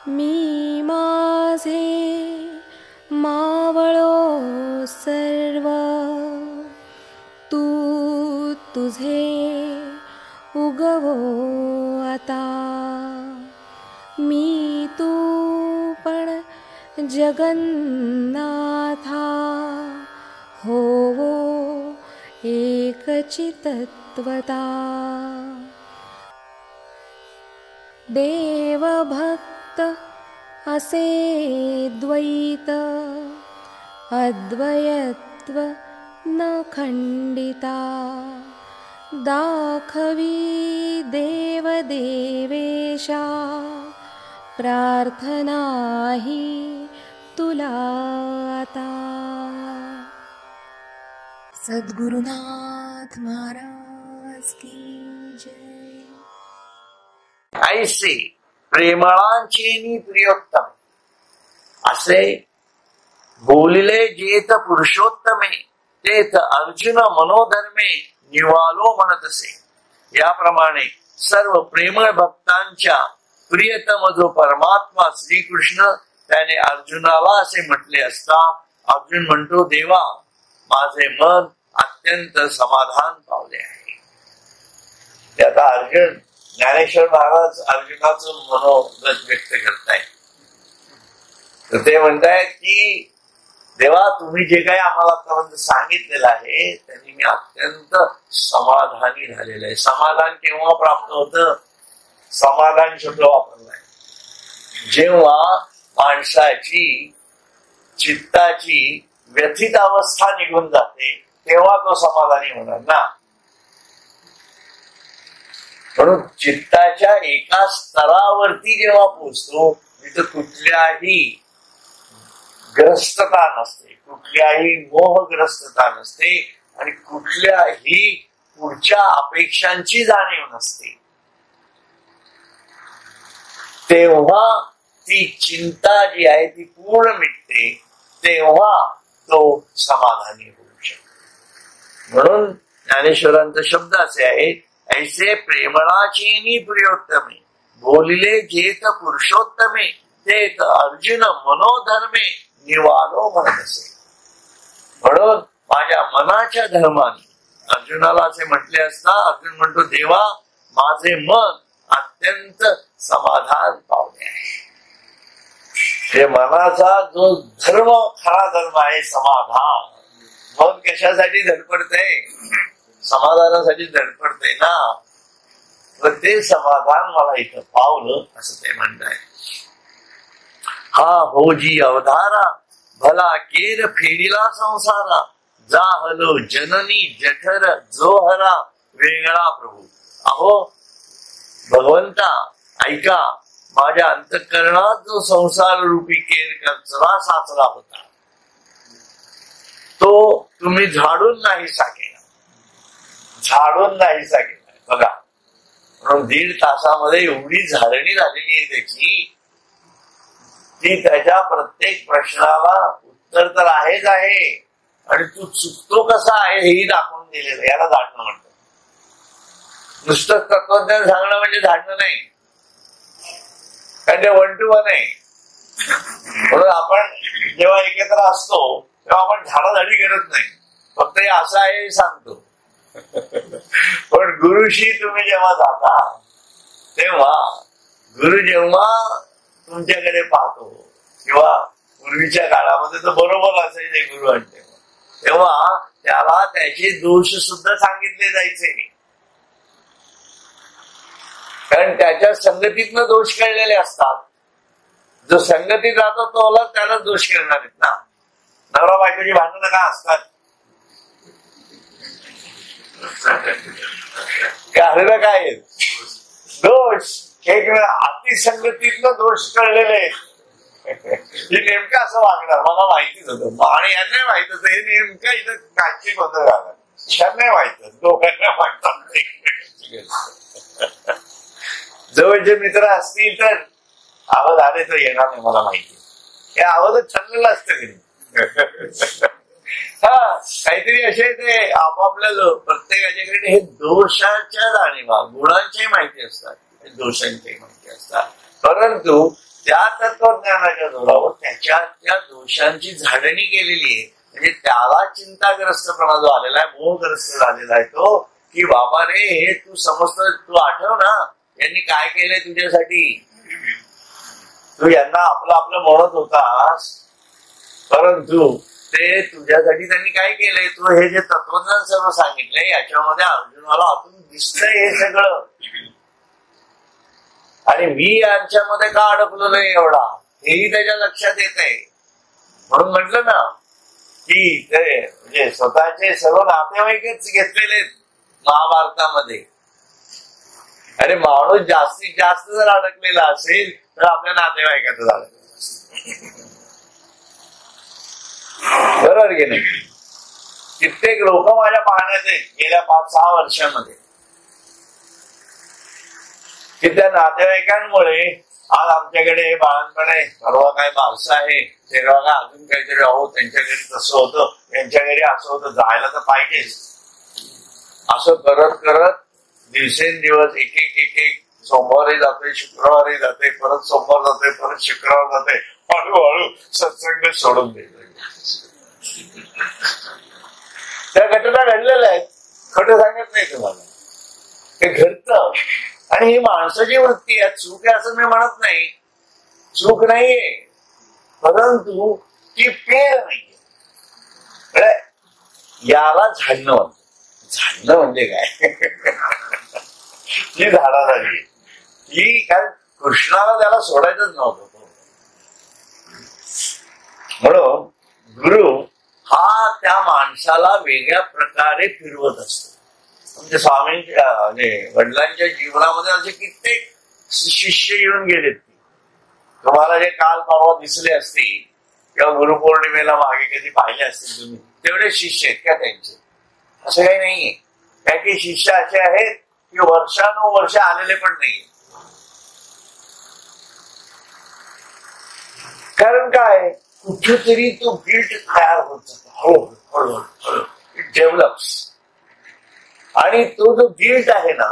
मी माझे मावळो सर्व, तू तुझे उगवो आता. मी तू पण जगन्नाथा, होवो एकचितत्वता. देव भक्त असे द्वैत, अद्वयत्व न खंडिता. दाखवी देव देवेशा, प्रार्थना ही तुला आता. सद्गुरुनाथ महाराज की जय. ऐसे प्रेमळांची प्रियोत्तम असे बोलिले जेथ पुरुषोत्तमे, तेथ अर्जुन मनोधर्मे निवालो म्हणत असे. याप्रमाणे सर्व प्रेमळ भक्तांच्या प्रियतम जो परमात्मा श्रीकृष्ण त्याने अर्जुनाला असे म्हटले असता अर्जुन म्हणतो, देवा माझे मन अत्यंत समाधान पावले आहे. आता अर्जुन ज्ञानेश्वर महाराज अर्जुनाचं मनोगत व्यक्त करतायत. तर ते म्हणतायत की देवा तुम्ही जे काही आम्हाला आतापर्यंत सांगितलेलं आहे त्यांनी मी अत्यंत समाधानी झालेलं आहे. समाधान केव्हा प्राप्त होतं? समाधान शब्द वापरलाय जेव्हा माणसाची चित्ताची व्यथित अवस्था निघून जाते तेव्हा तो समाधानी होणार ना. म्हणून चित्ताच्या एका स्तरावरती जेव्हा पोचतो तिथं कुठल्याही ग्रस्तता नसते, कुठल्याही मोहग्रस्तता नसते आणि कुठल्याही पुढच्या अपेक्षांची जाणीव नसते, तेव्हा ती चिंता जी आहे ती पूर्ण मिटते, तेव्हा तो समाधानी होऊ शकतो. म्हणून ज्ञानेश्वरांचा शब्द असे आहे, ऐसे प्रेमळाची प्रियोत्तमे बोलिले जेथ पुरुषोत्तमे, तेथ अर्जुन मनोधर्मे निवालो म्हणत असे. म्हणून माझ्या मनाच्या धर्माने अर्जुनाला असे म्हटले असता अर्जुन म्हणतो, देवा माझे मन अत्यंत समाधान पावले आहे. हे मनाचा जो धर्म खरा धर्म आहे समाधान. मन कशासाठी धडपडते? समाधानासाठी धडपडते ना. तर ते समाधान मला इथं पावलं असं ते म्हणताय. हा होजी अवधारा भला केर फेडिला संसारा, जाहलो जननी जठर जोहरा वेगळा प्रभू. अहो भगवंता ऐका, माझ्या अंतःकरणात जो संसार रूपी केर कचरा साचला होता तो तुम्ही झाडून नाहीसा केला, झाडून नाहीसा केला. बघा म्हणून 1.5 तासामध्ये एवढी झाडणी झालेली आहे त्याची, ती त्याच्या प्रत्येक प्रश्नाला उत्तर तर आहेच आहे आणि तू चुकतो कसा आहे हेही दाखवून दिलेलं. याला झाडणं म्हणतात. नुसतं तत्वज्ञान सांगणं म्हणजे झाडणं नाही, कारण ते 1 to 1 आहे. म्हणून आपण जेव्हा एकत्र असतो तेव्हा आपण झाडाझाडी करत नाही, फक्त हे असं आहे हे सांगतो. पण गुरुशी तुम्ही जेव्हा जाता तेव्हा गुरु जेव्हा तुमच्याकडे पाहतो किंवा पूर्वीच्या काळामध्ये तर बरोबर असायचे गुरु आणि तेव्हा त्याला त्याचे दोष सुद्धा सांगितले जायचे, कारण त्याच्या संगतीतनं दोष कळलेले असतात. जो संगतीत राहतो तो त्याला दोष करणार आहेत ना. नवरा बायकोची भांडणं का असतात? कारण काय दोष एक अतिसंगतीतनं दोष कळलेले हे नेमकं असं वागणार मला माहितीच होतं आणि यांना माहित होतं हे नेमकं इथं काची बदल राहणार. त्यांना माहित दोघांना माहित. जवळचे मित्र असतील तर आवाज आले तर येणार नाही मला माहिती. हे आवाजच चाललेलं असतं. हा काहीतरी असे ते आपापल्या प्रत्येकाच्याकडे हे दोषाच्या जाणीवा गुणांची माहिती असतात, दोषांची माहिती असतात, परंतु त्या तत्वज्ञानाच्या जोरावर त्याच्या त्या दोषांची झाडणी केलेली आहे. म्हणजे त्याला चिंताग्रस्तपणा जो आलेला आहे, मोहग्रस्त झालेला आहे तो, की बाबा रे हे तू समजत, तू आठव ना यांनी काय केलंय तुझ्यासाठी. तू यांना आपलं आपलं म्हणत होतास, परंतु ते तुझ्यासाठी त्यांनी काय केलंय, तू हे जे तत्वज्ञान सर्व सांगितलंय याच्यामध्ये अर्जुनाला आतून दिसतंय हे सगळं. आणि मी यांच्यामध्ये का अडकलो नाही एवढा, हेही त्याच्या लक्षात येत आहे. म्हणून म्हटलं ना की ते म्हणजे स्वतःचे सर्व नातेवाईकच घेतलेले महाभारतामध्ये. अरे माणूस जास्तीत जास्त जर अडकलेला असेल तर आपल्या नातेवाईकातच अडकलेला असेल. बरोबर की नाही. कित्येक लोक माझ्या पाहण्यात आहेत गेल्या 5-6 वर्षांमध्ये, की त्या नातेवाईकांमुळे आज आमच्याकडे बाळणपण आहे, परवा काय बारसा आहे, तेव्हा का अजून काहीतरी अहो त्यांच्या घरी तसं होतं, त्यांच्या घरी असं होतं, जायला तर पाहिजेच. असं करत करत दिवसेंदिवस एक एक एक एक सोमवारी जाते, शुक्रवारी जाते, परत सोमवार जाते, परत शुक्रवार जाते, हळूहळू सत्संग सोडून देतो. त्या घटना घडलेल्या आहेत, खोटं सांगत नाही तुम्हाला, ते घडतं. आणि ही माणसाची वृत्ती आहे. चूक आहे असं मी म्हणत नाही, चूक नाहीये, परंतु ती पेर नाहीये. याला झाडणं म्हणतो. झाडणं म्हणजे काय, ती झाडा झाली ही काय, कृष्णाला त्याला सोडायचंच नव्हतं. म्हणून गुरु हा त्या माणसाला वेगळ्या प्रकारे फिरवत असतो. म्हणजे स्वामींच्या म्हणजे वडिलांच्या जीवनामध्ये असे कित्येक शिष्य येऊन गेलेत. तुम्हाला जे काल परवा दिसले असतील किंवा गुरुपौर्णिमेला मागे कधी पाहिले असतील तुम्ही, तेवढे शिष्य आहेत का त्यांचे? असं काही नाहीये. काही काही शिष्य असे आहेत की वर्षानुवर्ष आलेले पण नाहीये. कारण काय, कुठेतरी तो गिल्ट तयार होत जातो हळूहळू, इट डेव्हलप्स. आणि तो जो गिल्ट आहे ना,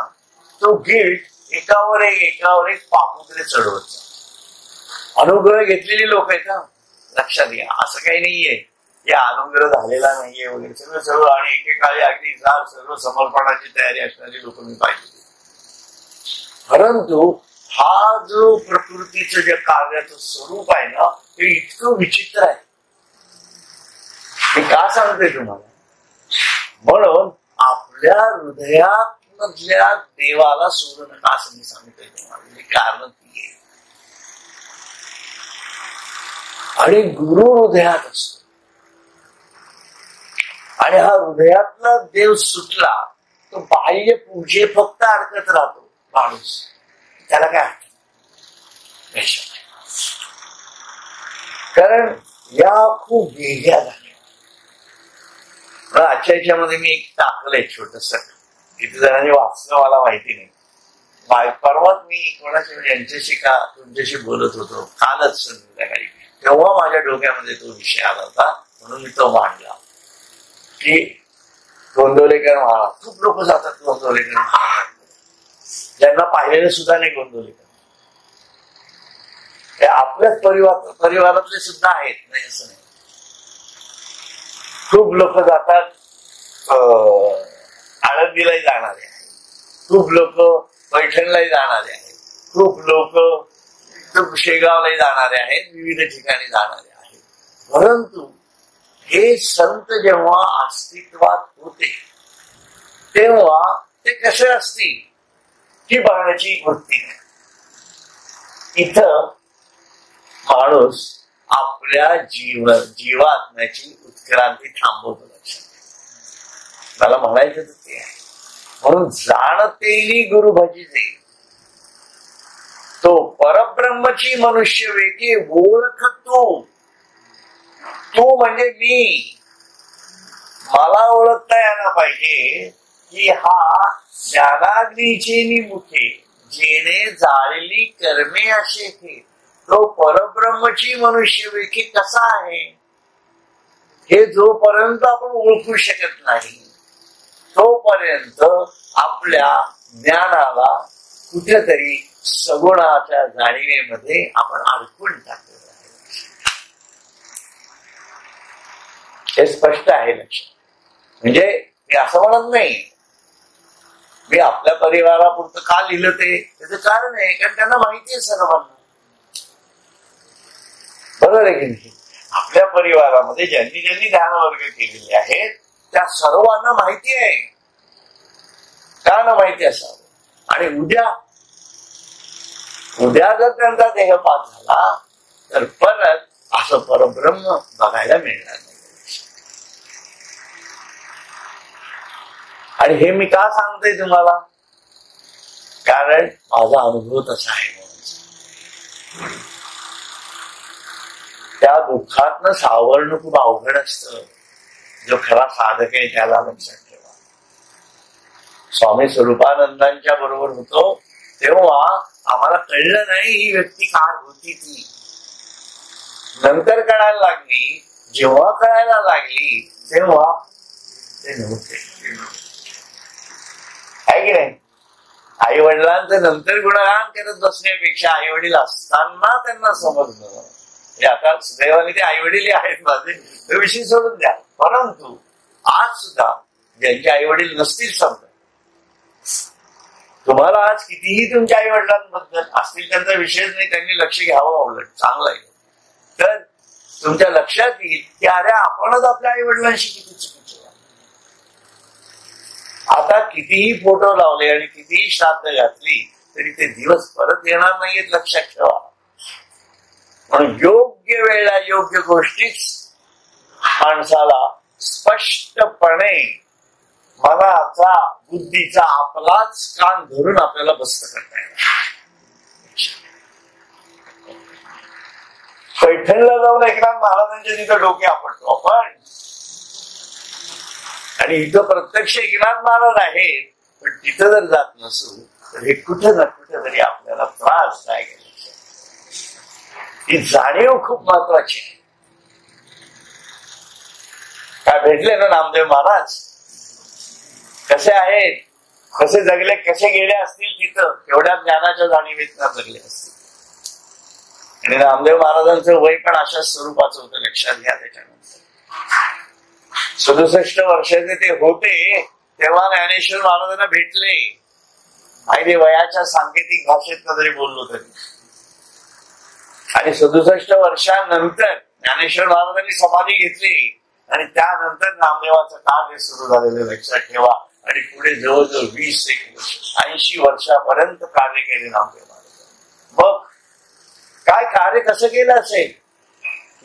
तो गिल्ट एकावर एक पापुद्रे चढवत जातो. अनुग्रह घेतलेली लोक आहेत ना, लक्षात घ्या. असं काही नाहीये की अनुग्रह झालेला नाहीये वगैरे, सगळं सर्व. आणि एकेकाळी अगदी सर्व समर्पणाची तयारी असणारी लोक मी पाहिजे. परंतु हा जो प्रकृतीचं जे कार्याचं स्वरूप आहे ना, ते इतकं विचित्र आहे. मी का सांगते तुम्हाला, म्हणून आपल्या हृदयात मधल्या देवाला सोडू नका असं मी सांगतोय तुम्हाला. कारण ती आहे. आणि गुरु हृदयात असतो. आणि हा हृदयातला देव सुटला तो बाह्य पूजे फक्त अडकत राहतो माणूस. त्याला काय अडकत, कारण या खूप वेगळ्या झाल्या. आजच्या याच्यामध्ये मी एक टाकलंय छोटस, किती जणांनी वाचलं मला माहिती नाही. परवाच मी कोणाशी यांच्याशी का तुमच्याशी बोलत होतो कालच संध्याकाळी, तेव्हा माझ्या डोक्यामध्ये तो विषय आला होता, म्हणून मी तो मांडला. की गोंदवलेकर महाराज, खूप लोक जातात गोंदवलेकर महाराज, ज्यांना पाहिलेलं सुद्धा नाही गोंदवलेकर. ते आपल्याच परिवारातले सुद्धा आहेत, नाही असं नाही. खूप लोक जातात, आळंदीलाही जाणारे आहेत, खूप लोक पैठणलाही जाणारे आहेत, खूप लोक शेगावलाही जाणारे आहेत, विविध ठिकाणी जाणारे आहेत. परंतु हे संत जेव्हा अस्तित्वात होते तेव्हा ते कसे असतील ही बघण्याची वृत्ती नाही. इथं माणूस आपल्या जीवात्म्याची उत्क्रांती थांबवतो. लक्षात मला म्हणायचं ते आहे. म्हणून जाणतेली गुरु भजिते, तो परब्रह्मची मनुष्य वेके ओळख तू म्हणजे मी. मला ओळखता यायला पाहिजे की हा ज्ञानाग्नीचे निमुखे जेणे जाळली कर्मे असे थे, तो परब्रह्मची मनुष्य वेके कसा आहे हे जोपर्यंत आपण ओळखू शकत नाही तोपर्यंत आपल्या ज्ञानाला कुठेतरी सगुणाच्या जाणीवेमध्ये आपण अडकून टाकलेलं आहे. हे स्पष्ट आहे लक्षात. म्हणजे मी असं म्हणत नाही, मी आपल्या परिवारापुरतं का लिहिलं ते त्याचं कारण आहे, कारण त्यांना माहिती आहे सर्वांना. बरोबर आहे की नाही? आपल्या परिवारामध्ये ज्यांनी ज्यांनी ध्यान वर्ग केलेले आहेत त्या सर्वांना माहिती आहे. का ना माहिती असावं. आणि उद्या जर त्यांचा देहपात झाला तर परत असं परब्रह्म बघायला मिळणार नाही. आणि हे मी का सांगतोय तुम्हाला, कारण माझा अनुभव तसा आहे. त्या दुःखातनं सावरणं खूप अवघड असतं. जो खरा साधक आहे त्याला लक्षात ठेवा. स्वामी स्वरूपानंदांच्या बरोबर होतो तेव्हा आम्हाला कळलं नाही ही व्यक्ती काय होती. ती नंतर कळायला लागली. जेव्हा कळायला लागली तेव्हा ते नव्हते. आहे की नाही? आई वडिलांचं नंतर गुणगान करत बसण्यापेक्षा आई वडील असताना त्यांना समजलं. म्हणजे आता सुदैवाने ते आई वडील आहेत माझे, तो विषय सोडून द्या. परंतु आज सुद्धा ज्यांचे आई वडील नसतील समजा, तुम्हाला आज कितीही तुमच्या आई वडिलांबद्दल असतील त्यांचा विषयच नाही, त्यांनी लक्ष घ्यावं. उलट चांगलं आहे. तर तुमच्या लक्षात येईल की अरे आपणच आपल्या आई वडिलांशी किती चुकीचं. आता कितीही फोटो लावले आणि कितीही श्राद्ध घातली तरी ते दिवस परत येणार नाहीयेत, लक्षात ठेवा. म्हणून योग्य वेळेला योग्य गोष्टीच माणसाला स्पष्टपणे मनाचा बुद्धीचा आपलाच कान धरून आपल्याला बस्त करता येणार. पैठणला जाऊन एकनाथ महाराजांच्या तिथं डोके आपटतो आपण, आणि इथं प्रत्यक्ष एकनाथ महाराज आहेत, पण तिथं जर जात नसू तर हे कुठं ना कुठं तरी आपल्याला त्रास नाही. ही जाणीव खूप महत्वाची आहे. काय भेटले ना नामदेव महाराज, कसे आहेत, कसे जगले, कसे गेले असतील तिथं, एवढ्या ज्ञानाच्या जाणीवेत जगले असतील. आणि नामदेव महाराजांचं वय पण अशा स्वरूपाचं होतं, लक्षात घ्या. त्याच्यानंतर 67 वर्षाचे ते होते तेव्हा ज्ञानेश्वर महाराजांना भेटले. आणि वयाच्या सांकेतिक भाषेत तरी बोललो तरी. आणि 67 वर्षानंतर ज्ञानेश्वर महाराजांनी समाधी घेतली आणि त्यानंतर नामदेवाचं कार्य सुरू झालेलं लक्षात ठेवा. आणि पुढे जवळजवळ 80 वर्षापर्यंत कार्य केले नामदेव महाराज. मग काय कार्य कसं केलं असेल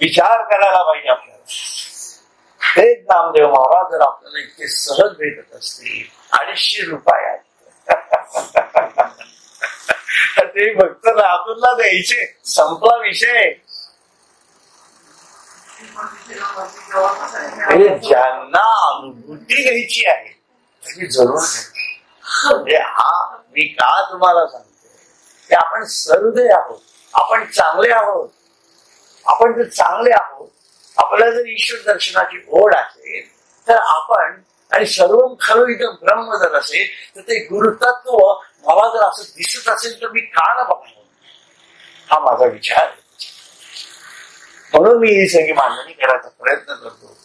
विचार करायला पाहिजे आपल्याला. तेच नामदेव महाराज जर आपल्याला इतके सहज भेटत असतील 250 रुपयात ते भक्त रातूनला द्यायचे, संपला विषय. ज्यांना अनुभूती घ्यायची आहे त्याची जरूर म्हणजे हा मी का तुम्हाला सांगतो की आपण सहृदय आहोत, आपण चांगले आहोत. आपण जर चांगले आहोत, आपल्याला जर ईश्वर दर्शनाची ओढ असेल तर आपण, आणि सर्व खरं इथं ब्रह्म जर असेल तर ते गुरुतत्व मला जर असं दिसत असेल तर मी का न बघावं, हा माझा विचार आहे. म्हणून मी ही सगळी मांडणी करायचा प्रयत्न करतो.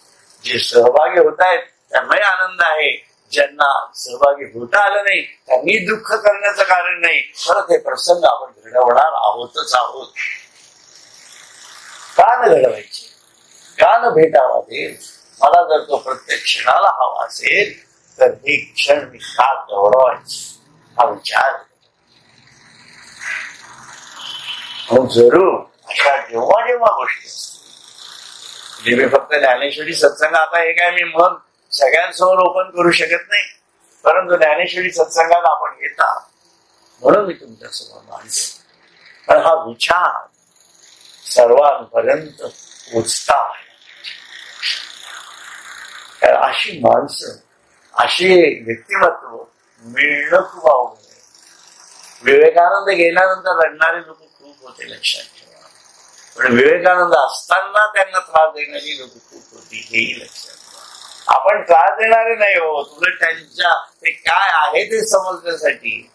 जे सहभागी होत आहेत त्यांनाही आनंद आहे, ज्यांना सहभागी होता आलं नाही त्यांनी दुःख करण्याचं कारण नाही. परत हे प्रसंग आपण घडवणार आहोतच आहोत. का न घडवायचे, का न भेटावा दे. मला जर तो प्रत्येक क्षणाला हवा असेल तर हे क्षण मी का गौरवायचे, हा विचार. जरूर अशा जेव्हा जेव्हा गोष्टी असतील, मी फक्त ज्ञानेश्वरी सत्संग, आता हे काय मी मन सगळ्यांसमोर ओपन करू शकत नाही, परंतु ज्ञानेश्वरी सत्संगाला आपण येतात म्हणून मी तुमच्यासमोर मांडतो. पण हा विचार सर्वांपर्यंत पोचता आहे. अशी माणसं, अशी व्यक्तिमत्व मिळणं खूप अवघड आहे. विवेकानंद गेल्यानंतर रडणारे लोक खूप होते, लक्षात ठेवा. पण विवेकानंद असताना त्यांना त्रास देणारी लोक खूप होती, हेही लक्षात ठेवा. आपण त्रास देणारे नाही होत, उलट त्यांच्या ते काय आहे ते समजण्यासाठी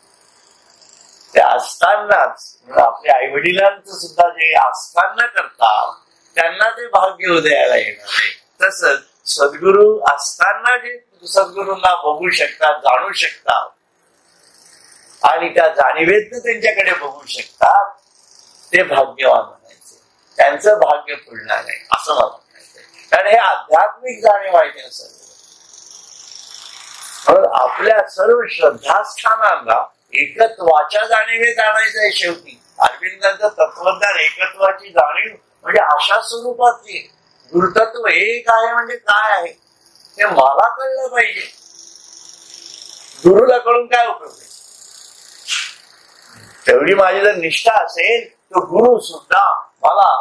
ते असतानाच आपल्या आई वडिलांचं सुद्धा जे असताना करतात त्यांना ते भाग्य उदयाला येणार आहे. तसंच सद्गुरू असताना जे सद्गुरूंना बघू शकतात, जाणू शकतात आणि त्या जाणीवेतनं त्यांच्याकडे बघू शकतात, ते भाग्यवान म्हणायचे. त्यांचं भाग्य फुलणार आहे असं मला म्हणायचंय. कारण हे आध्यात्मिक जाणीव आहे त्या सर्व. आपल्या सर्व श्रद्धास्थानांना एकत्वाच्या जाणीवेत आणायचं आहे. शेवटी अरविंदांचं तत्वज्ञान एकत्वाची जाणीव म्हणजे अशा स्वरूपातली गुरुतत्व एक आहे म्हणजे काय आहे हे मला कळलं पाहिजे. गुरुला कळून काय उपयोग आहे? तेवढी माझी जर निष्ठा असेल तर गुरु सुद्धा मला,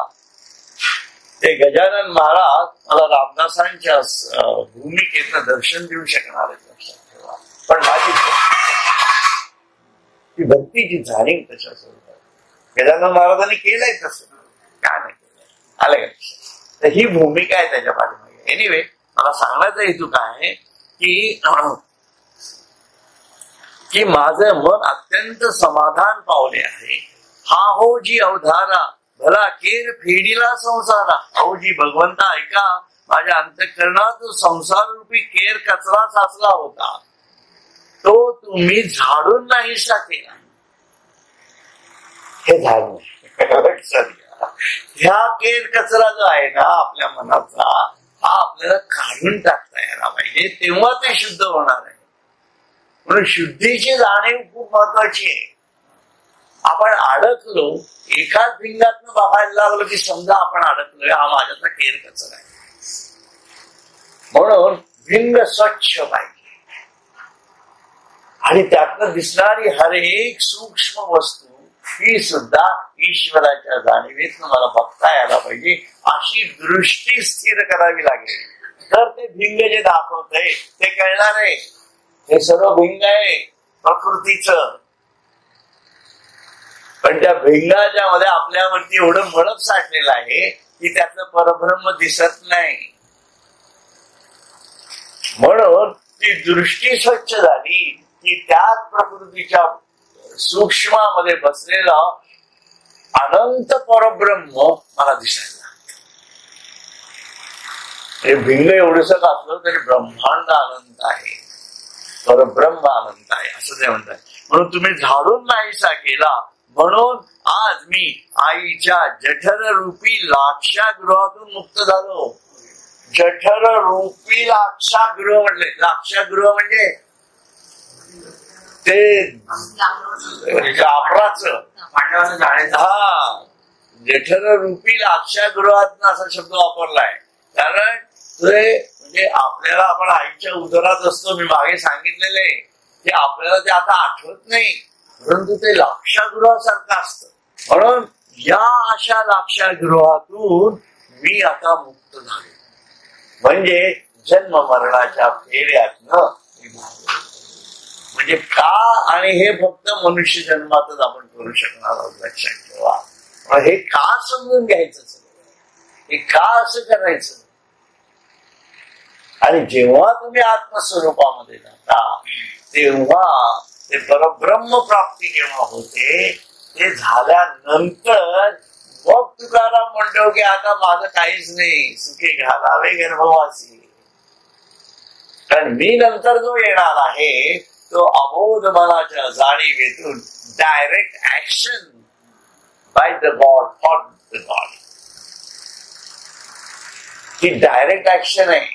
ते गजानन महाराज मला रामदासांच्या भूमिकेतनं दर्शन देऊ शकणार आहे, लक्षात ठेवा. पण माझी ती भक्तीची जाणीव तशा स्वरूपात गजानन महाराजांनी केलंय तसं काय नाही केलंय, आलं का? तर ही भूमिका आहे त्याच्या पाठीमागे. एनिवे, मला सांगण्याचा हेतू काय आहे की माझं मन अत्यंत समाधान पावले आहे. हा हो जी अवधारा भला केर फेडीला संसारा. अहो जी भगवंता ऐका, माझ्या अंतःकरणात संसार रूपी केर कचरा साचला होता तो तुम्ही झाडून नाहीसा केला. हे झाडून ह्या केर कचरा जो आहे ना आपल्या मनाचा, हा आपल्याला काढून टाकता यायला पाहिजे, तेव्हा ते शुद्ध होणार आहे. म्हणून शुद्धीची जाणीव खूप महत्वाची आहे. आपण अडकलो, एकाच भिंगातनं बघायला लागलो की समजा आपण अडकलोय, हा माझ्यातला केर कचरा आहे. म्हणून भिंग स्वच्छ पाहिजे आणि त्यातनं दिसणारी हर एक सूक्ष्म वस्तू ही सुद्धा ईश्वराच्या जाणीवेतनं मला बघता यायला पाहिजे. अशी दृष्टी स्थिर करावी लागेल, तर ते भिंग जे दाखवतंय ते कळणार आहे. हे सर्व भिंग आहे प्रकृतीचं, पण त्या भिंगाच्या मध्ये आपल्यावरती एवढं मळप साठलेलं आहे की त्यातलं परब्रह्म दिसत नाही. म्हणून ती दृष्टी स्वच्छ झाली की त्याच प्रकृतीच्या सूक्ष्मामध्ये बसलेला अनंत परब्रह्म मला दिसायला. हे भिंग एवढंच असलं तरी ब्रह्मांड अनंत आहे, परब्रह्म अनंत आहे असं ते म्हणतात. म्हणून तुम्ही झाडून नाहीसा केला, म्हणून आज मी आईच्या जठर रूपी लाक्षागृहातून मुक्त झालो. जठर रूपी लाक्षागृह म्हटले. लाक्षागृह म्हणजे ते कापराचं, हा, जठर रूपी लाक्षागृहात असा शब्द वापरलाय. कारण ते म्हणजे आपल्याला, आपण आईच्या उदरात असतो, मी मागे सांगितलेले की आपल्याला ते आता आठवत नाही, परंतु ते लाक्षागृहासारखं असतं. म्हणून या अशा लाक्षागृहातून मी आता मुक्त झालो. म्हणजे जन्म मरणाच्या फेऱ्यातनं म्हणजे का, आणि हे फक्त मनुष्य जन्मातच आपण करू शकणार आहोत, लक्षात ठेवा. हे का समजून घ्यायचं, हे का असं करायचं. आणि जेव्हा तुम्ही आत्मस्वरूपामध्ये जाता तेव्हा ते परब्रह्म प्राप्ती जेव्हा होते, ते झाल्यानंतर मग तुकाराम म्हणतो की आता माझं काहीच नाही, सुखी घालावे गर्भवासी. कारण मी नंतर जो येणार आहे तो अबोध मनाच्या जाणीवेतून direct action by the god for the god, ही डायरेक्ट ऍक्शन आहे.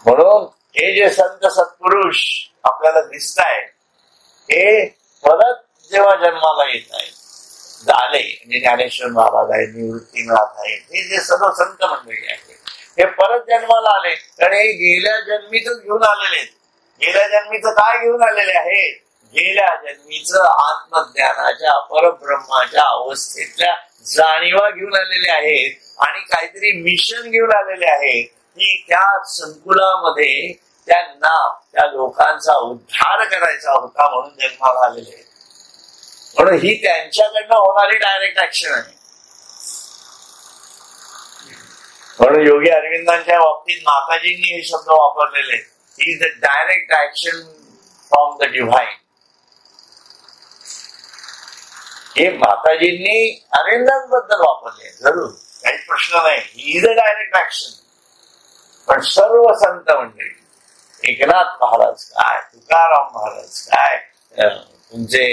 म्हणून हे जे संत सत्पुरुष आपल्याला दिसत आहे, हे परत जेव्हा जन्माला येत आहेत, झाले म्हणजे ज्ञानेश्वर महाराज आहे, निवृत्तीनाथ आहे, हे जे सर्व संत मंडळी आहे, हे परत जन्माला आले. कारण हे गेल्या जन्मीच घेऊन आलेले आहेत. गेल्या जन्मीचं काय घेऊन आलेले आहे? गेल्या जन्मीचं आत्मज्ञानाच्या परब्रह्माच्या अवस्थेतल्या जाणीवा घेऊन आलेले आहेत आणि काहीतरी मिशन घेऊन आलेले आहेत की त्या संकुलामध्ये त्यांना त्या लोकांचा उद्धार करायचा होता, म्हणून जन्माला आलेले आहेत. म्हणून ही त्यांच्याकडनं होणारी डायरेक्ट ऍक्शन आहे. म्हणून योगी अरविंदांच्या बाबतीत माताजींनी हे शब्द वापरलेले, he is the direct action from the divine. हे माताजींनी अरविंदांबद्दल वापरले, जरूर काही प्रश्न नाही, he is a direct action. पण सर्व संत मंडळी, एकनाथ महाराज काय, तुकाराम महाराज काय, तुमचे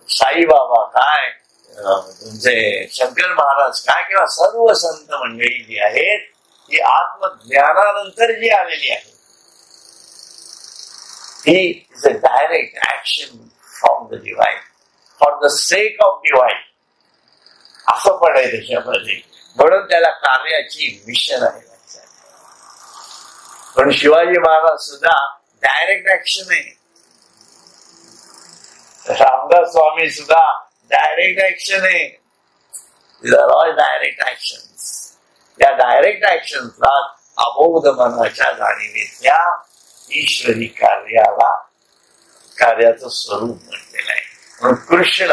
साईबाबा काय, तुमचे शंकर महाराज काय, किंवा सर्व संत मंडळी जी आहेत ती आत्मज्ञानानंतर जी आलेली आहे, he is a direct action from the divine for the sake of divine, असं पण आहे त्याच्यामध्ये. म्हणून त्याला कार्याची मिशन आहे. पण शिवाजी महाराज सुद्धा डायरेक्ट ऍक्शन आहे, रामदास स्वामी सुद्धा डायरेक्ट ऍक्शन आहे. All direct action. या डायरेक्ट ऍक्शनला अबोध मनाच्या जाणीवेतल्या ईश्वरी कार्याचं स्वरूप म्हटलेलं आहे. म्हणून कृष्ण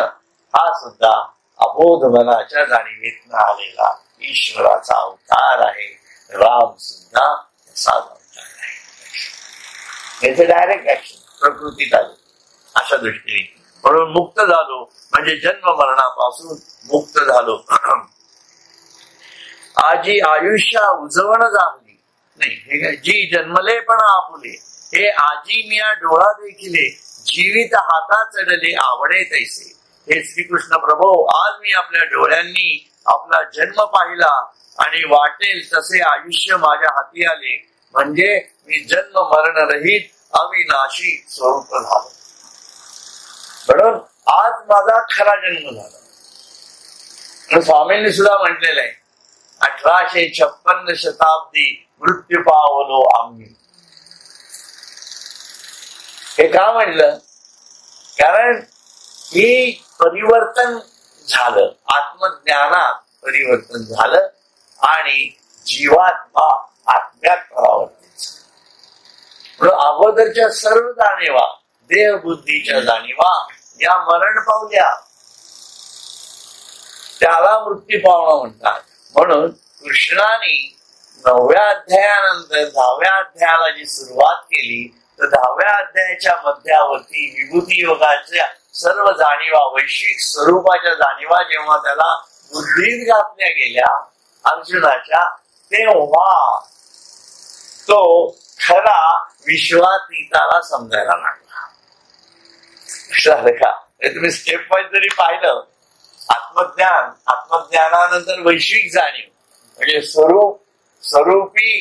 हा सुद्धा अबोध मनाच्या जाणीवेतनं आलेला ईश्वराचा अवतार आहे. राम सुद्धा असा अवतार आहे. याचं डायरेक्ट ऍक्शन प्रकृतीत आले अशा दृष्टीने. म्हणून मुक्त झालो म्हणजे जन्म मरणापासून मुक्त झालो. आजी आयुष्या उजवण झाली नाही, जी जन्मले पण आपुले, हे आजी मिया डोळा देखिले, जीवित हातात चढले आवडे तैसे. हे श्रीकृष्ण प्रभो, आज मी आपल्या डोळ्यांनी आपला जन्म पाहिला आणि वाटेल तसे आयुष्य माझ्या हाती आले, म्हणजे मी जन्म मरण रहित अविनाशी स्वरूप झालो. म्हणून आज माझा खरा जन्म झाला. स्वामींनी सुद्धा म्हटलेलं आहे, 1856 शताब्दी मृत्यू पावलो आम्ही. हे का म्हटलं? कारण ही परिवर्तन झालं, आत्मज्ञानात परिवर्तन झालं आणि जीवात्मा आत्म्यात परावर्तित झाला. म्हणून अगोदरच्या सर्व जाणीवा, देहबुद्धीच्या जाणीवा या मरण पावल्या, त्याला मृत्यू पावणं म्हणतात. म्हणून कृष्णाने 9व्या अध्यायानंतर 10व्या अध्यायाला जी सुरुवात केली, तर 10व्या अध्यायाच्या मध्यावरती विभूती योगाच्या सर्व जाणीवा, वैश्विक स्वरूपाच्या जाणीवा जेव्हा त्याला बुद्धीत घातल्या गेल्या अर्जुनाच्या, तेव्हा तो खरा विश्वातीताला समजायला लागला. का तुम्ही स्टेप वाईज जरी पाहिलं, आत्मज्ञान, आत्मज्ञानानंतर वैश्विक जाणीव म्हणजे स्वरूपी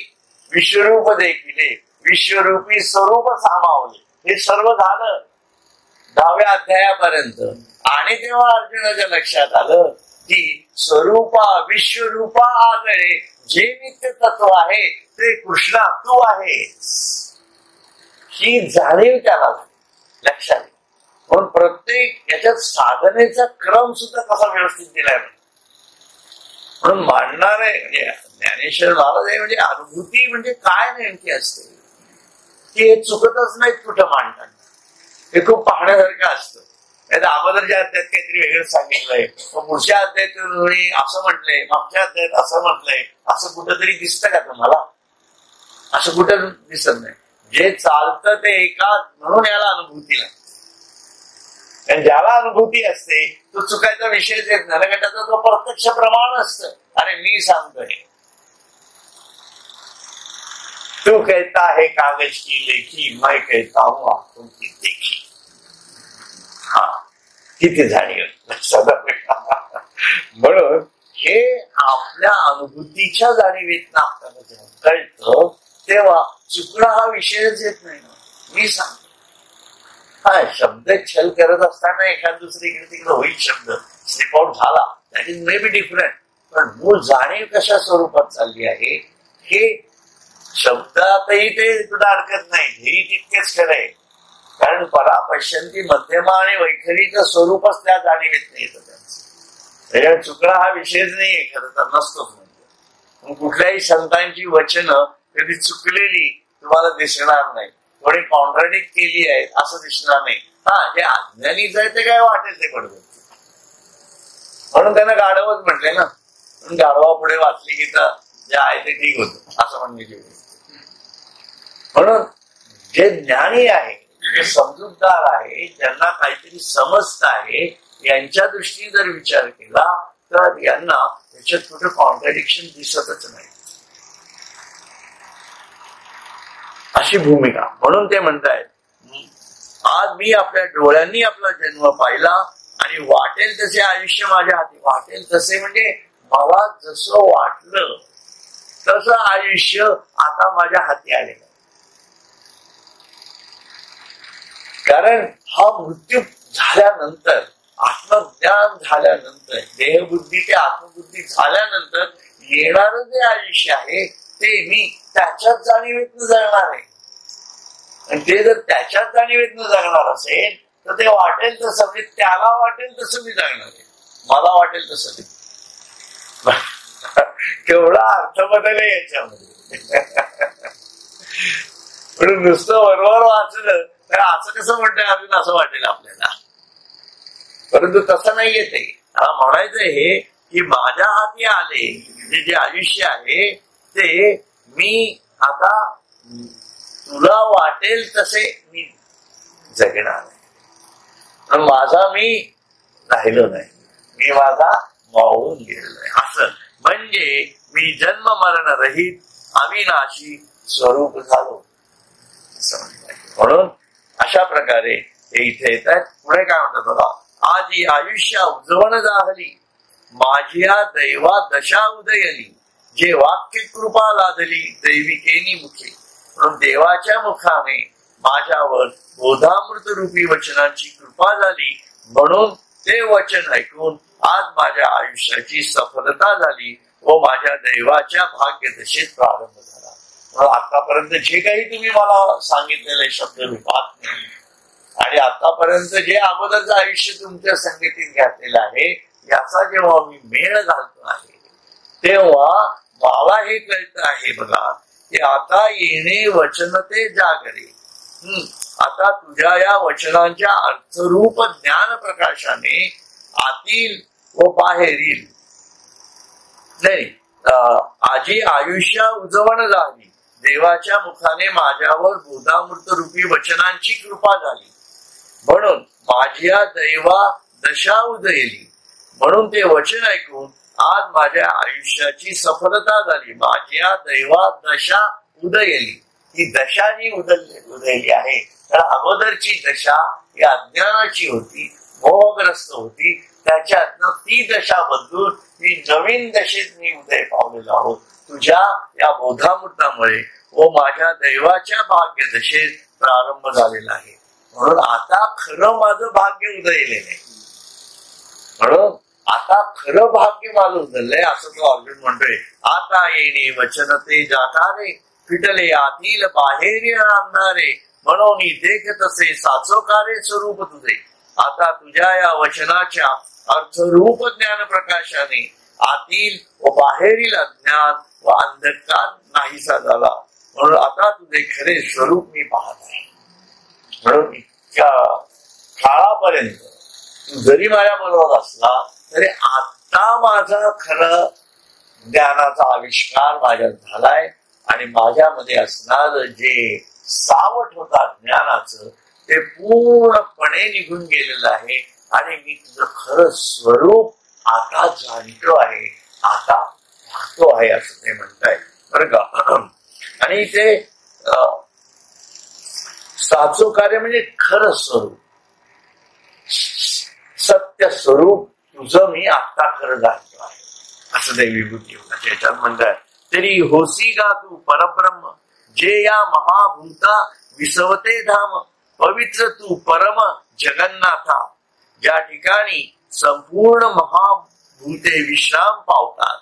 विश्वरूप देखील, विश्वरूपी स्वरूप सामावले, हे सर्व झालं 10व्या अध्यायापर्यंत. आणि तेव्हा अर्जुनाच्या लक्षात आलं की स्वरूपा विश्वरूपा आगळे जे नित्य तत्व आहे ते कृष्णा तू आहेस, ही जाणीव त्याला लक्षात. म्हणून प्रत्येक याच्यात साधनेचा क्रम सुद्धा कसा व्यवस्थित दिलाय म्हणून मांडणारे म्हणजे ज्ञानेश्वर महाराज म्हणजे अनुभूती म्हणजे काय नेमकी असते की हे चुकतच नाहीत कुठं मांडताना. हे खूप पाहण्यासारखं असतं. अगोदरच्या अध्यायात काहीतरी वेगळं सांगितलंय, मग पुढच्या अध्यायात असं म्हटलंय, मागच्या अध्यायात असं म्हटलंय, असं कुठंतरी दिसतं का तुम्हाला? असं कुठं दिसत नाही. जे चालतं ते एका, म्हणून याला अनुभूती लागते. ज्याला अनुभूती असते तो चुकायचा विषयच येत नाही, कारण त्याचा तो प्रत्यक्ष प्रमाण असतं. अरे मी सांगतोय, तू कहता है कागज की लेखी, मैं कहता हूं आंखों की देखी. हा किती जाणीव म्हणून हे आपल्या अनुभूतीच्या जाणीवेतनं आपल्याला जेव्हा कळतं तेव्हा चुकणं हा विषयच येत नाही. मी सांगतो, हा शब्द छल करत असताना एखाद दुसरी इकडे तिकडे होईल, शब्द स्लिप आउट झाला, that is may be different. पण मूळ जाणीव कशा स्वरूपात चालली आहे हे शब्दातही ते तुला अडकत नाही, हेही तितकेच खरं आहे. कारण परा पश्यंती मध्यमा आणि वैखरीचं स्वरूपच त्या जाणीवेत नाही येतं त्यांचं. त्याच्यामुळे चुकणं हा विषयच नाहीये, खरं तर नसतोच. म्हणजे कुठल्याही संतांची वचनं कधी चुकलेली तुम्हाला दिसणार नाही, थोडी कॉन्ट्राडिक्ट केली आहे असं दिसणार नाही. हा, जे अज्ञानीच आहे ते काय वाटेल ते पडत, म्हणून त्यांना गाढवच म्हटले ना. म्हणून गाढवा पुढे वाचली गीता, जे आहे ते ठीक होतं असं म्हणण्याची वेळ. म्हणून जे ज्ञानी आहे, जे समजूतदार आहे, ज्यांना काहीतरी समजत आहे, यांच्या दृष्टीने जर विचार केला तर यांना त्याच्यात कुठे कॉन्ट्रडिक्शन दिसतच नाही. अशी भूमिका. म्हणून ते म्हणतायत आज मी आपल्या डोळ्यांनी आपला जन्म पाहिला आणि वाटेल तसे आयुष्य माझ्या हाती. वाटेल तसे म्हणजे मला जसं वाटलं तसं आयुष्य आता माझ्या हाती आलेलं. कारण हा मृत्यू झाल्यानंतर, आत्मज्ञान झाल्यानंतर, देहबुद्धी ते आत्मबुद्धी झाल्यानंतर येणारं जे आयुष्य आहे ते मी त्याच्याच जाणीवेतनं जगणार आहे. आणि ते जर त्याच्याच जाणीवेतनं जगणार असेल तर ते वाटेल तसं, म्हणजे त्याला वाटेल तसं मी जगणार आहे, मला वाटेल तसं नाही. केवढा अर्थ बदल आहे याच्यामध्ये. म्हणून नुसतं बरोबर वाचलं तर असं कसं म्हणतंय अजून असं वाटेल आपल्याला, परंतु तसं नाहीये ते. मला म्हणायचं हे की माझ्या हाती आले जे आयुष्य आहे ते मी आता तुला वाटेल तसे मी जगणार आहे. माझा मी राहिलो नाही, मी माझा वाहून गेलेलो आहे. असं म्हणजे मी जन्म मरण रहित अविनाशी स्वरूप झालो असं म्हणतात. म्हणून अशा प्रकारे हे इथे येत आहेत. पुढे काय म्हणतात बघा, आजी आयुष्या उजवण जाहली माझ्या दैवा दशा उदयली जे वाक्य कृपा लादली दैविकेनी मुखे. म्हणून देवाच्या मुखाने माझ्यावर बोधामृत रूपी वचनांची कृपा झाली, म्हणून ते वचन ऐकून आज माझ्या आयुष्याची सफलता झाली व माझ्या दैवाच्या भाग्यदशेत प्रारंभ झाला. म्हणून आतापर्यंत जे काही तुम्ही मला सांगितलेले शब्द रूपात आणि आतापर्यंत जे अगोदरचं आयुष्य तुमच्या संगतीत घातलेलं आहे याचा जेव्हा मी मेळ घालतो आहे तेव्हा मला हे कळत आहे बघा की आता येणे वचन ते जागरे. आता तुझ्या या वचनांच्या अर्थरूप ज्ञान प्रकाशाने आतील व बाहेरील नाही आजी आयुष्या उजवण झाली, देवाच्या मुखाने माझ्यावर बोधामृत रूपी वचनांची कृपा झाली, म्हणून माझ्या दैवा दशा उदयली. म्हणून ते वचन ऐकून आज माझ्या आयुष्याची सफलता झाली. माझ्या दैवा दशा उदयली, ही दशा जी उदयली आहे तर अगोदरची दशा ही अज्ञानाची होती, मोहग्रस्त होती. त्याच्यातनं ती दशा बदलून मी नवीन दशेत मी उदय पावलेलो आहोत तुझ्या या बोधामृतामुळे व माझ्या दैवाच्या भाग्य दशेत प्रारंभ झालेला आहे. म्हणून आता खरं माझं भाग्य उदयलेलं आहे. म्हणून आता खरं भाग्य माझं उदयलंय असं तो अर्जुन म्हणतोय. आता येणे वचन ते जातारे फिटले आतील बाहेर आणणारे, म्हणून देख तसे साचोकारे स्वरूप तुझे. आता तुझ्या या वचनाच्या अर्थरूप ज्ञान प्रकाशाने आतील व बाहेरील अज्ञान व अंधकार नाहीसा झाला, म्हणून आता तुझे खरे स्वरूप मी पाहत आहे. म्हणून इतक्या काळापर्यंत तू जरी माझ्या बरोबर असला तरी आता माझा खरं ज्ञानाचा आविष्कार माझ्यात झालाय आणि माझ्यामध्ये असणार जे सावट होता ज्ञानाचं ते पूर्णपणे निघून गेलेलं आहे आणि मी तुझं खरं स्वरूप आता जाणतो आहे, आता पाहतो आहे असं ते म्हणताय बरं का. आणि ते साचो कार्य म्हणजे खरं स्वरूप, सत्य स्वरूप तुझं मी आता खरं जाणतो आहे असं देवी बुद्धी योगाच्या याच्यात म्हणताय. तरी होसी गा तू परब्रह्म जे या महाभूता विसवते धाम, पवित्र तू परम जगन्नाथा ज्या ठिकाणी संपूर्ण महाभूते विश्राम पावतात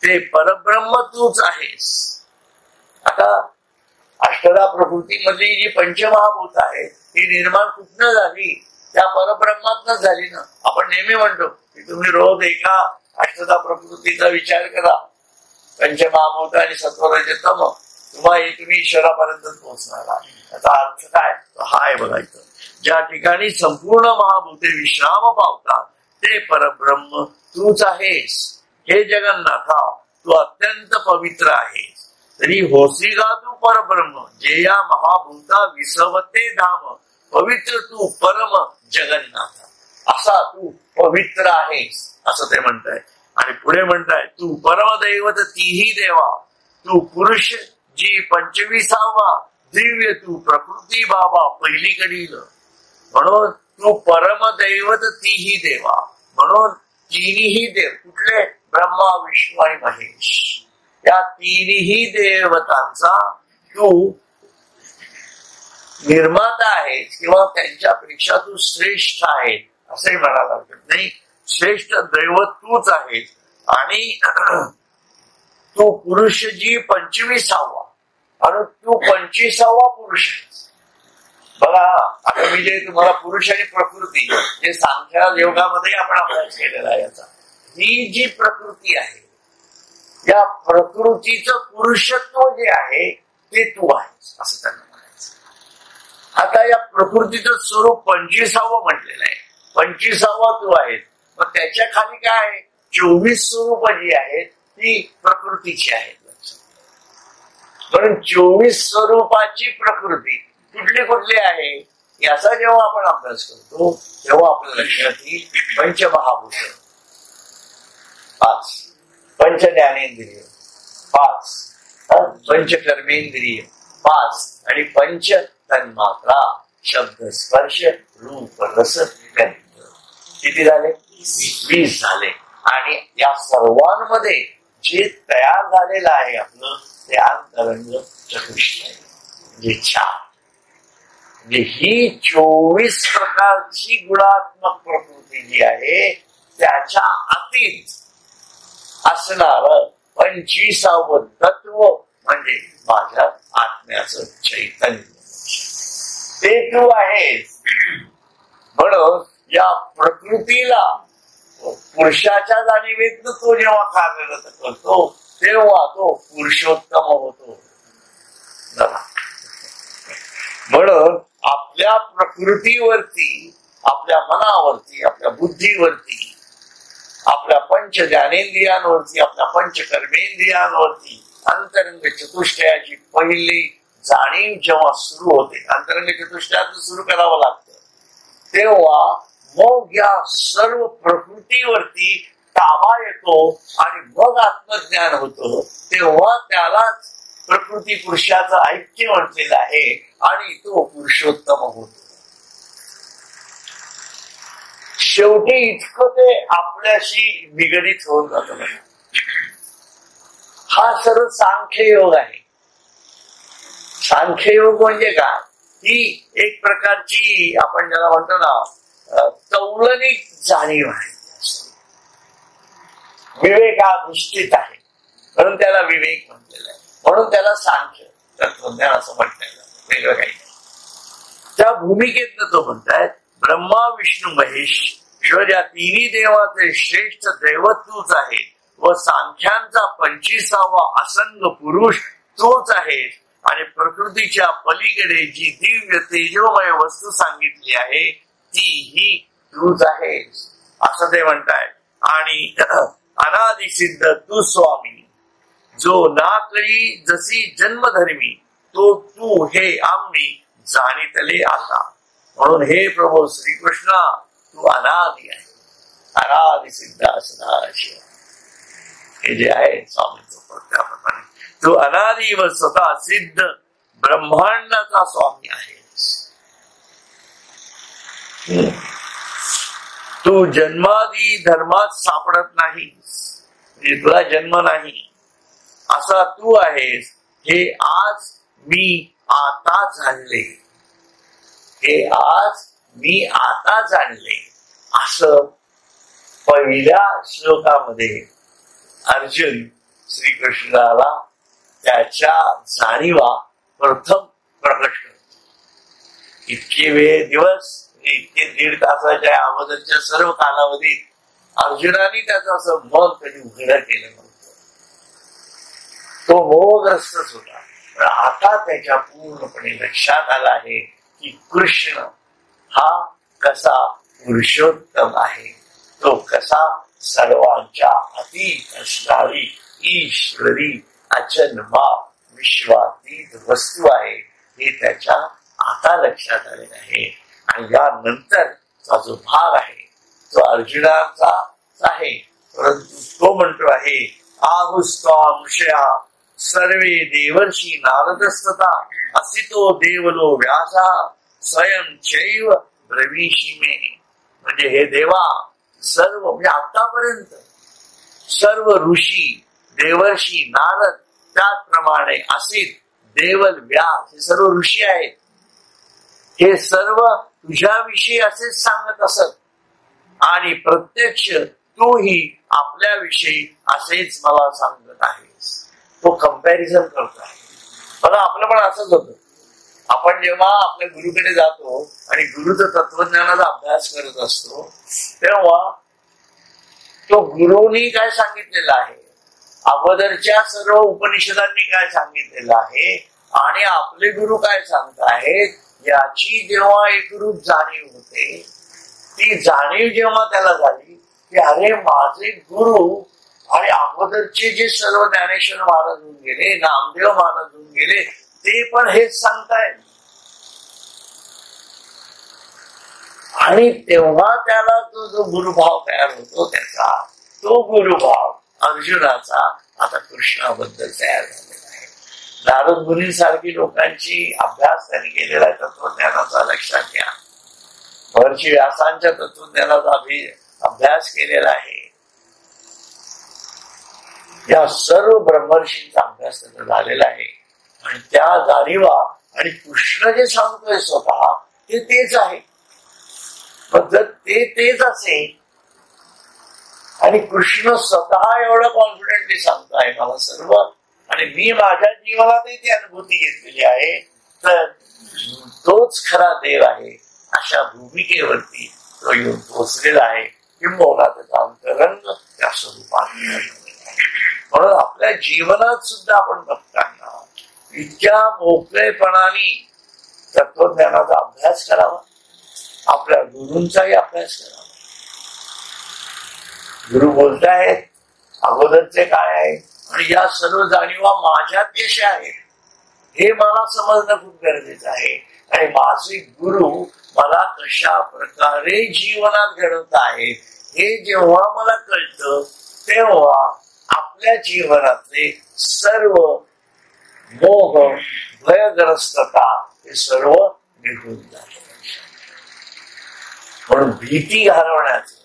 ते परब्रह्म तूच आहेस. आता अष्टधा प्रकृतीमधली जी पंचमहाभूत आहे ती निर्माण कुठनं झाली, त्या परब्रह्मातनं झाली ना. आपण नेहमी म्हणतो की तुम्ही रोज एका अष्टधा प्रकृतीचा विचार करा, पंचमहाभूत आणि सत्वरजतम, तुम्ही ईश्वरापर्यंत पोहोचणार आहे. याचा अर्थ काय हा आहे बघायचं. ज्या ठिकाणी संपूर्ण महाभूते विश्राम पावतात ते परब्रह्म तूच आहेस. हे जगन्नाथा तू अत्यंत पवित्र आहेस. तरी होसीगा तू परब्रह्म जे या महाभूता विसवते धाम, पवित्र तू परम जगन्नाथ. असा तू पवित्र आहेस असं ते म्हणताय. आणि पुढे म्हणताय तू परमदैवत तीही देवा, तू पुरुष जी 25वा दिव्य, तू प्रकृती बाबा पहिलीकडील. म्हणून तू परमदैवत तीही देवा, म्हणून तिन्ही देव कुठले? ब्रह्मा विष्णू आणि महेश, या तिन्ही देवतांचा तू निर्माता आहेस किंवा त्यांच्यापेक्षा तू श्रेष्ठ आहे असंही म्हणायला हरकत नाही. श्रेष्ठ दैवत तूच आहेस आणि तू पुरुष जी 25वा आणि तू 25वा पुरुष आहेस. बघा आता मी जे तुम्हाला पुरुष आणि प्रकृती जे सांख्य योगामध्ये आपण अभ्यास केलेला आहे याचा, ही जी प्रकृती आहे या प्रकृतीचं पुरुषत्व जे आहे ते तू आहेस असं त्यांना म्हणायचं. आता या प्रकृतीचं स्वरूप 25वा म्हटलेलं आहे, 25वा तू आहेस. मग त्याच्या खाली काय आहे? 24 स्वरूप जी आहेत ती प्रकृतीची आहेत. म्हणून 24 स्वरूपाची प्रकृती कुठली कुठली आहे याचा जेव्हा आपण अभ्यास करतो तेव्हा आपल्या लक्षात येईल पंचमहाभूत 5, पंच ज्ञानेंद्रिय 5, पंचकर्मेंद्रिय 5 आणि पंच तन्मात्रा शब्द स्पर्श रूप रस गंध. किती झाले? 20 झाले. आणि या सर्वांमध्ये जे तयार झालेलं आहे आपलं ते अंतरंग चतुष्टय म्हणजे 4. म्हणजे ही 24 प्रकारची गुणात्मक प्रकृती जी आहे त्याच्या अतीत असणार 25वे तत्व म्हणजे माझ्या आत्म्याचं चैतन्य, ते तू आहेस. म्हणून या प्रकृतीला पुरुषाच्या जाणीवेतनं तो जेव्हा कार्यरत करतो तेव्हा तो पुरुषोत्तम होतो. म्हणून आपल्या प्रकृतीवरती, आपल्या मनावरती, आपल्या बुद्धीवरती, आपल्या पंच ज्ञानेंद्रियांवरती, आपल्या पंच कर्मेंद्रियांवरती अंतरंग चतुष्टयाची पहिली जाणीव जेव्हा सुरू होते, अंतरंग चतुष्टयाचं सुरू करावं लागतं, तेव्हा मग या सर्व प्रकृतीवरती ताबा येतो आणि मग आत्मज्ञान होतं. तेव्हा त्यालाच प्रकृती पुरुषाचं ऐक्य म्हटलेलं आहे आणि तो पुरुषोत्तम होतो. शेवटी इतकं ते आपल्याशी निगडीत होऊन जातं. हा सर्व सांख्ययोग आहे. सांख्ययोग म्हणजे काय? ही एक प्रकारची आपण ज्याला म्हणतो ना तौलनिक जाणीव आहे, विवेकाधिष्ठित आहे, म्हणून त्याला विवेक म्हटलेला आहे. म्हणून त्याला सांख्य तत्वज्ञान असं म्हटलेलं, वेगळं काही नाही. त्या भूमिकेतनं तो म्हणतायत ब्रह्मा विष्णू महेश ईश्वर या तिन्ही देवाचे श्रेष्ठ दैवत तूच आहे व सांख्यांचा 25वा असंग पुरुष तोच आहे आणि प्रकृतीच्या पलीकडे जी दिव्य तेजोमय वस्तू सांगितली आहे तीही तूच आहे असं ते म्हणतायत. आणि अनादिसिद्ध तू स्वामी जो ना कळी जशी जन्मधर्मी तो तू हे आम्ही जाणितले आता. म्हणून हे प्रभू श्रीकृष्णा तू अनादि आहे, अनादि सिद्ध असणार हे जे आहे स्वामींचं त्याप्रमाणे तू अनादि व स्वतः सिद्ध ब्रह्मांडाचा स्वामी आहेस. तू जन्मादी धर्मात सापडत नाहीस, म्हणजे तुला जन्म नाही असा तू आहेस. हे आज मी आता जाणले, हे आज मी आता जाणले असं पहिल्या श्लोकामध्ये अर्जुन श्रीकृष्णाला त्याच्या जाणीवा प्रथम प्रकट करतो. इतके वेळ दिवस इतके 1.5 तासाच्या अगोदरच्या सर्व कालावधीत अर्जुनाने त्याचं असं मन कधी उघड केलं नव्हतं. तो मोहग्रस्तच होता. पण आता त्याच्या पूर्णपणे लक्षात आला आहे की कृष्ण हा कसा पुरुषोत्तम आहे, तो कसा सर्वांच्या अतीत असणारी ईश्वरी अजन्मा विश्वातीत वस्तू आहे हे त्याच्या आता लक्षात आलेलं आहे. आणि या नंतरचा जो भाग आहे तो अर्जुनाचाच आहे. परंतु तो म्हणतो आहे आहुस्त्वांशया सर्वे देवर्षी नारदस्तथा असितो देवलो व्यासा स्वयं चैव ब्रवीषी मे. म्हणजे हे देवा सर्व म्हणजे आतापर्यंत सर्व ऋषी देवर्षी नारद त्याचप्रमाणे असित देवल व्यास हे सर्व ऋषी आहेत. हे सर्व तुझ्याविषयी असेच सांगत असत आणि प्रत्यक्ष तूही आपल्याविषयी असेच मला सांगत आहेस. तो कंपॅरिझन करतो आहे. बघा आपलं पण असंच होतं. आपण जेव्हा आपल्या गुरुकडे जातो आणि गुरुचं तत्वज्ञानाचा अभ्यास करत असतो तेव्हा तो गुरुनी काय सांगितलेलं आहे, अगोदरच्या सर्व उपनिषदांनी काय सांगितलेलं आहे आणि आपले गुरु काय सांगत आहेत याची जेव्हा एकरूप जाणीव होते, ती जाणीव जेव्हा त्याला झाली की अरे माझे गुरु आणि अगोदरचे जे सर्व ज्ञानेश्वर महाराज होऊन गेले, नामदेव महाराज होऊन गेले, ते पण हेच सांगतायत. आणि तेव्हा त्याला तो जो गुरुभाव तयार होतो त्याचा तो गुरुभाव अर्जुनाचा आता कृष्णाबद्दल तयार झालेला आहे. नारद मुनींसारखी लोकांची अभ्यास त्यांनी केलेला आहे तत्वज्ञानाचा, लक्षात घ्या. महर्षी व्यासांच्या तत्वज्ञानाचा अभ्यास केलेला आहे. या सर्व ब्रह्मर्षींचा अभ्यास त्याचा झालेला आहे आणि त्या जाणीवा आणि कृष्ण जे सांगतोय स्वतः ते तेच आहे. पण जर ते तेच असेल आणि कृष्ण स्वतः एवढं कॉन्फिडेंटली सांगताय मला सर्व आणि मी माझ्या जीवनातही ती अनुभूती घेतलेली आहे, तर तोच खरा देव आहे अशा भूमिकेवरती तो येऊन पोहोचलेला आहे. किंबहुना त्याचा अंतरंग त्या स्वरूपात. म्हणून आपल्या जीवनात सुद्धा आपण बघताना इतक्या मोकळेपणाने तत्वज्ञानाचा अभ्यास करावा, आपल्या गुरूंचाही अभ्यास करावा. गुरु बोलतायत अगोदरचे काय आहे आणि या सर्व जाणीवा माझ्यात कशा आहेत हे मला समजणं खूप गरजेचं आहे. आणि माझे गुरु मला कशा प्रकारे जीवनात घडवत आहेत हे जेव्हा मला कळतं तेव्हा आपल्या जीवनातले सर्व मोह भयग्रस्तता हे सर्व निघून जाते. म्हणून भीती घालवण्याचं,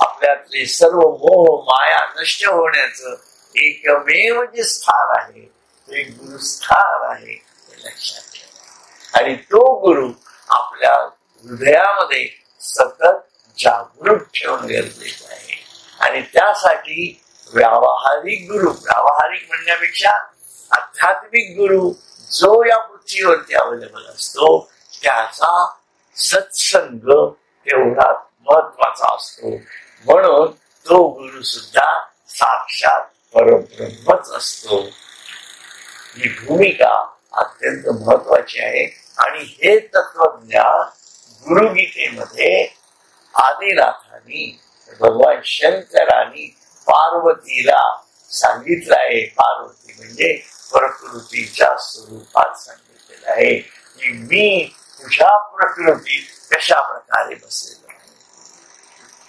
आपल्यातले सर्व मोह माया नष्ट होण्याचं एकमेव जे स्थान आहे ते गुरुस्थान आहे हे लक्षात ठेवा. आणि तो गुरु आपल्या हृदयामध्ये सतत जागृत ठेवणं गरजेचं आहे. आणि त्यासाठी व्यावहारिक गुरु, व्यावहारिक म्हणण्यापेक्षा आध्यात्मिक गुरु जो या पृथ्वीवरती अवेलेबल असतो त्याचा सत्संग तेवढा महत्वाचा असतो. म्हणून तो गुरु सुद्धा साक्षात परब्रह्मच असतो. ही भूमिका अत्यंत महत्वाची आहे. आणि हे तत्वज्ञान गुरुगीतेमध्ये आदिनाथांनी भगवान शंकरांनी पार्वतीला सांगितलं आहे. पार्वती म्हणजे प्रकृतीच्या स्वरूपात सांगितलेलं आहे की मी तुझ्या प्रकृतीत कशा प्रकारे बसलेलो आहे.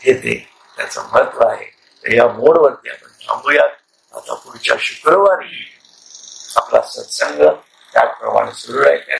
हे ते त्याचं महत्व आहे. तर या मोडवरती आपण थांबूयात. आता पुढच्या शुक्रवारी आपला सत्संग त्याप्रमाणे सुरू आहे.